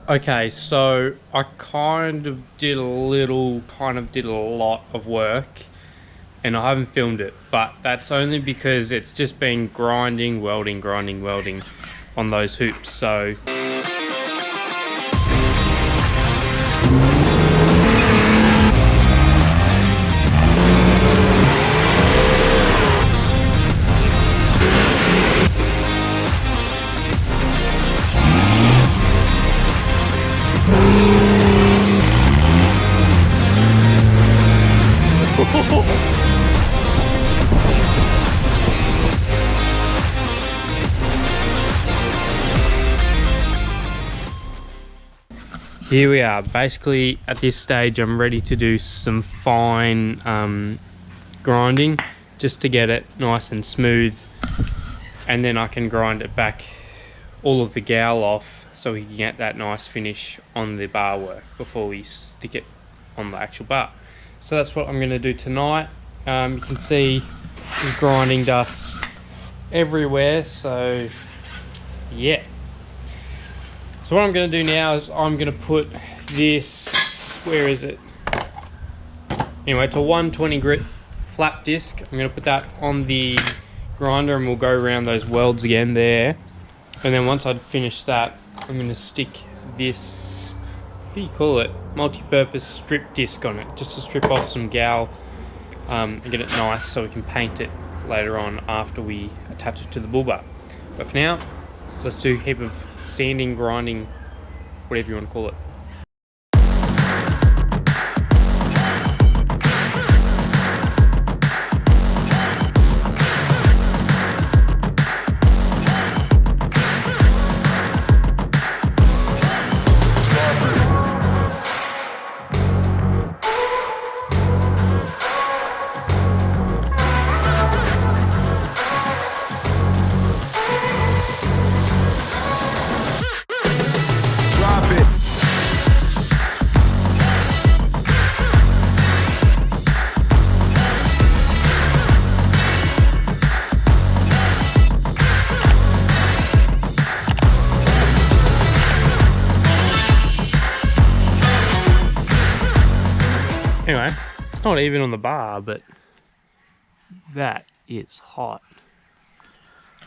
Okay, so I kind of did a lot of work and I haven't filmed it, but that's only because it's just been grinding, welding on those hoops. So here we are. Basically at this stage I'm ready to do some fine grinding just to get it nice and smooth, and then I can grind it back, all of the gouge off, so we can get that nice finish on the bar work before we stick it on the actual bar. So that's what I'm going to do tonight. You can see there's grinding dust everywhere, so yeah. So what I'm going to do now is I'm going to put this, where is it? Anyway, it's a 120 grit flat disc. I'm going to put that on the grinder and we'll go around those welds again there. And then once I've finished that, I'm going to stick this, what do you call it, multi-purpose strip disc on it, just to strip off some gouge and get it nice so we can paint it later on after we attach it to the bull bar. But for now, let's do a heap of sanding, grinding, whatever you want to call it. Anyway, it's not even on the bar, but that is hot.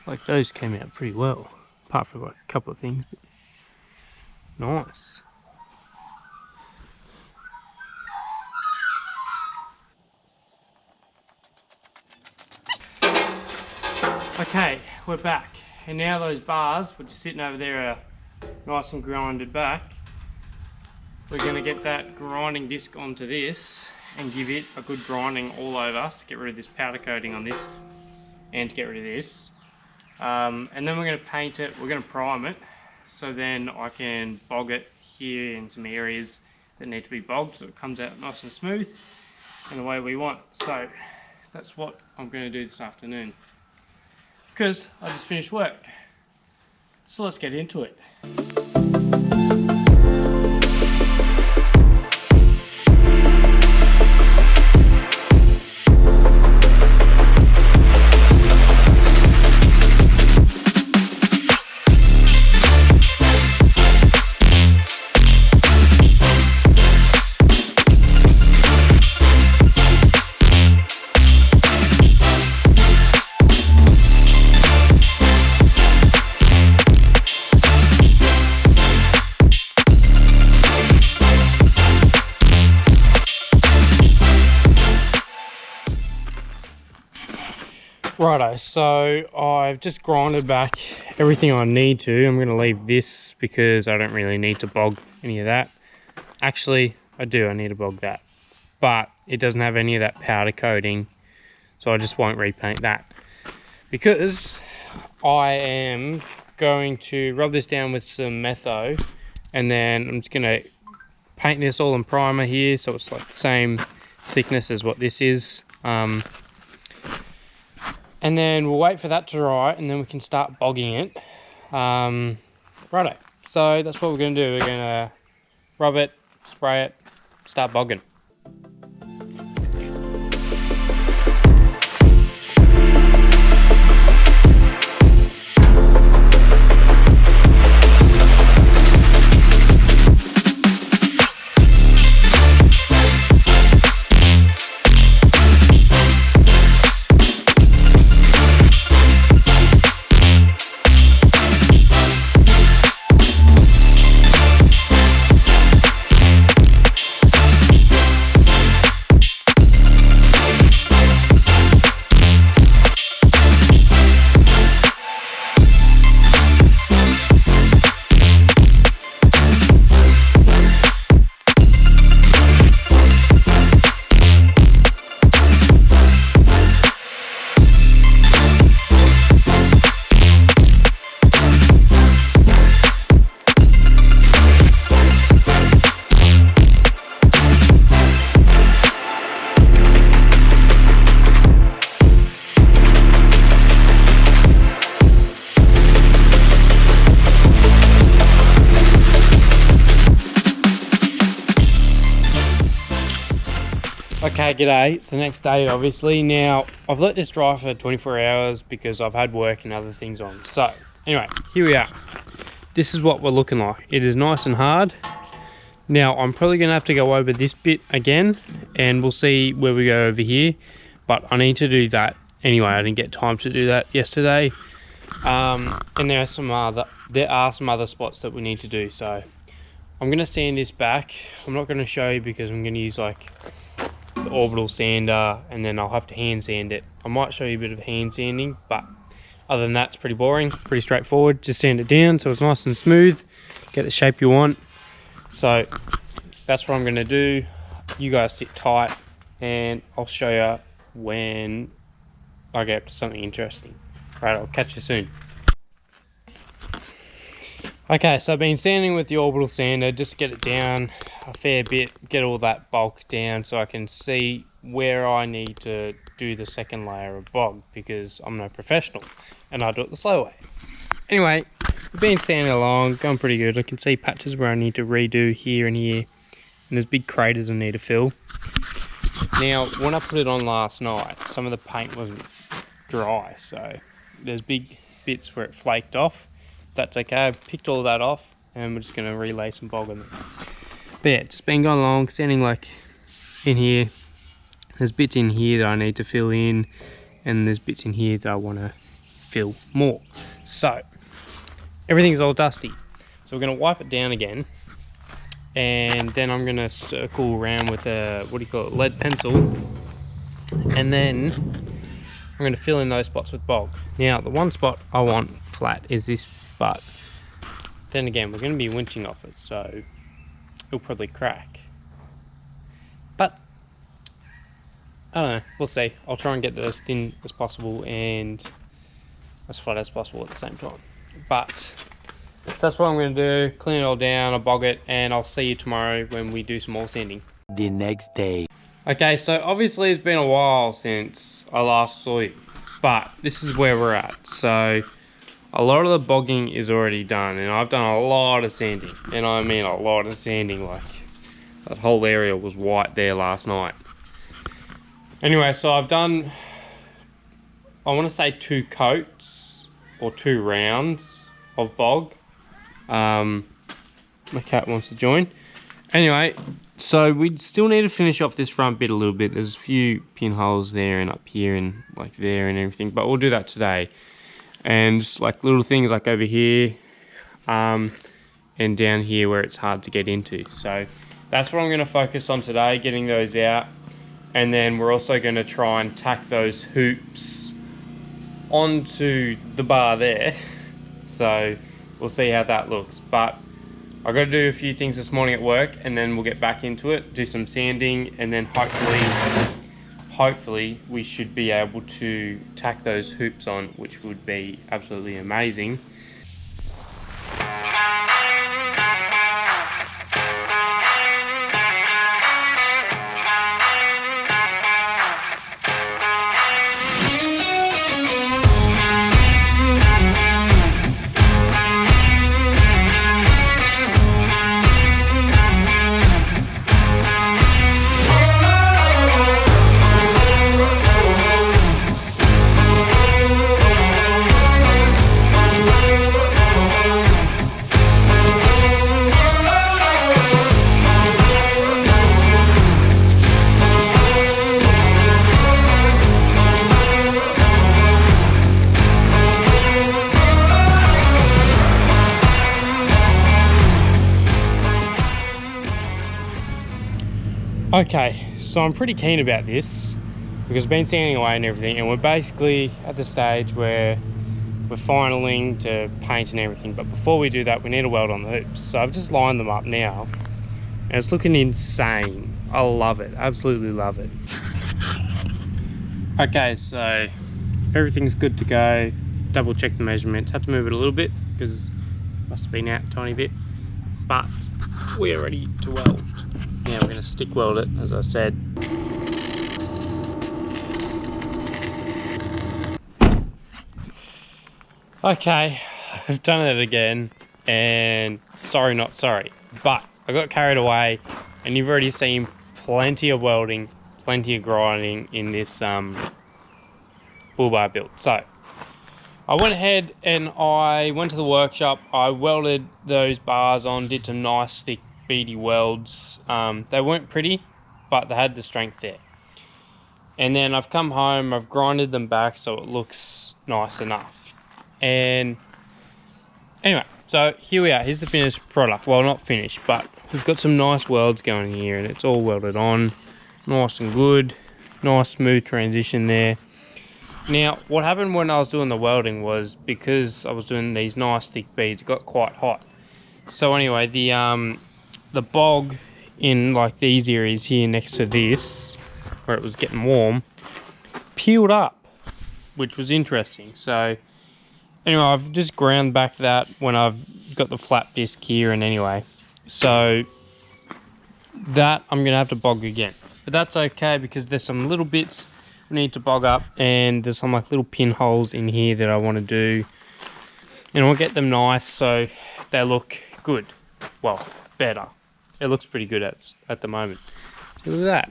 Like, those came out pretty well, apart from like a couple of things, but nice. Okay, we're back, and now those bars, which are sitting over there, are nice and grinded back. We're going to get that grinding disc onto this and give it a good grinding all over to get rid of this powder coating on this and to get rid of this. And then we're going to paint it, we're going to prime it, so then I can bog it here in some areas that need to be bogged so it comes out nice and smooth and the way we want. So that's what I'm going to do this afternoon, because I just finished work. So let's get into it. Righto, so I've just grinded back everything I need to. I'm going to leave this because I don't really need to bog any of that. Actually, I do, I need to bog that. But it doesn't have any of that powder coating, so I just won't repaint that. Because I am going to rub this down with some metho, and then I'm just going to paint this all in primer here, so it's like the same thickness as what this is. And then we'll wait for that to dry, and then we can start bogging it. Righto, so that's what we're going to do. We're going to rub it, spray it, start bogging. Okay, g'day. It's the next day, obviously. Now, I've let this dry for 24 hours because I've had work and other things on. So, anyway, here we are. This is what we're looking like. It is nice and hard. Now, I'm probably going to have to go over this bit again, and we'll see where we go over here. But I need to do that anyway. I didn't get time to do that yesterday. And there are some other spots that we need to do. So, I'm going to sand this back. I'm not going to show you because I'm going to use like the orbital sander, and then I'll have to hand sand it. I might show you a bit of hand sanding, but other than that, it's pretty boring, pretty straightforward. Just sand it down so it's nice and smooth, get the shape you want. So that's what I'm going to do. You guys sit tight and I'll show you when I get up to something interesting. Right, I'll catch you soon. Okay, so I've been sanding with the orbital sander just to get it down a fair bit, get all that bulk down so I can see where I need to do the second layer of bog, because I'm no professional and I do it the slow way. Anyway, we've been sanding along, going pretty good. I can see patches where I need to redo here and here, and there's big craters I need to fill. Now, when I put it on last night, some of the paint wasn't dry, so there's big bits where it flaked off. That's okay, I've picked all that off and we're just going to relay some bog on them. But yeah, just been going along, sanding like in here. There's bits in here that I need to fill in, and there's bits in here that I want to fill more. So everything's all dusty. So we're going to wipe it down again, and then I'm going to circle around with a, lead pencil, and then I'm going to fill in those spots with bog. Now, the one spot I want flat is this, but then again, we're going to be winching off it, so it'll probably crack. But I don't know, we'll see. I'll try and get it as thin as possible and as flat as possible at the same time. But so that's what I'm going to do, clean it all down, I'll bog it, and I'll see you tomorrow when we do some more sanding. The next day. Okay, so obviously it's been a while since I last saw you, but this is where we're at. So a lot of the bogging is already done, and I've done a lot of sanding, and I mean a lot of sanding. Like, that whole area was white there last night. Anyway, so I've done, I want to say 2 coats or 2 rounds of bog. My cat wants to join. Anyway, so we still need to finish off this front bit a little bit. There's a few pinholes there and up here and like there and everything, but we'll do that today. And just like little things like over here and down here where it's hard to get into. So that's what I'm going to focus on today, getting those out. And then we're also going to try and tack those hoops onto the bar there. So we'll see how that looks. But I've got to do a few things this morning at work, and then we'll get back into it, do some sanding, and then hopefully we should be able to tack those hoops on, which would be absolutely amazing. Okay, so I'm pretty keen about this because I've been sanding away and everything, and we're basically at the stage where we're finaling to paint and everything. But before we do that, we need to weld on the hoops. So I've just lined them up now, and it's looking insane. I love it, absolutely love it. Okay, so everything's good to go. Double check the measurements. Had to move it a little bit because it must have been out a tiny bit, but we're ready to weld. Now we're going to stick weld it, as I said. Okay, I've done it again, and sorry not sorry, but I got carried away, and you've already seen plenty of welding, plenty of grinding in this bull bar build. So I went ahead and I went to the workshop. I welded those bars on, did some nice thick beady welds. They weren't pretty, but they had the strength there. And then I've come home, I've grinded them back so it looks nice enough. And anyway, so here we are. Here's the finished product. Well, not finished, but we've got some nice welds going here, and it's all welded on. Nice and good. Nice smooth transition there. Now, what happened when I was doing the welding was, because I was doing these nice thick beads, it got quite hot. So anyway, the bog in like these areas here next to this, where it was getting warm, peeled up, which was interesting. So anyway, I've just ground back that when I've got the flat disc here, and anyway, so that I'm gonna have to bog again. But that's okay, because there's some little bits we need to bog up, and there's some like little pinholes in here that I want to do, and I'll get them nice so they look good. Well, better. It looks pretty good at the moment. So look at that.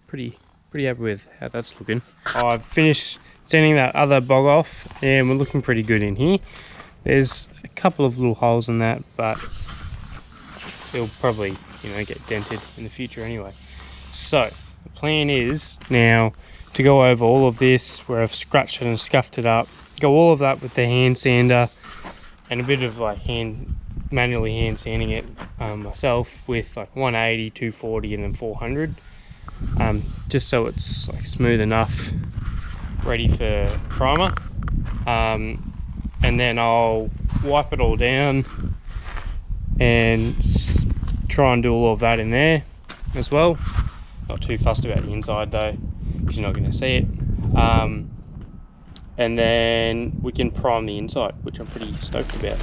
Pretty happy with how that's looking. I've finished sanding that other bog off, and we're looking pretty good in here. There's a couple of little holes in that, but they'll probably, get dented in the future anyway. So the plan is now to go over all of this where I've scratched it and scuffed it up, go all of that with the hand sander and a bit of like manually hand sanding it myself with like 180, 240 and then 400, just so it's like smooth enough, ready for primer. And then I'll wipe it all down and try and do all of that in there as well. Not too fussed about the inside though, because you're not going to see it. And then we can prime the inside, which I'm pretty stoked about.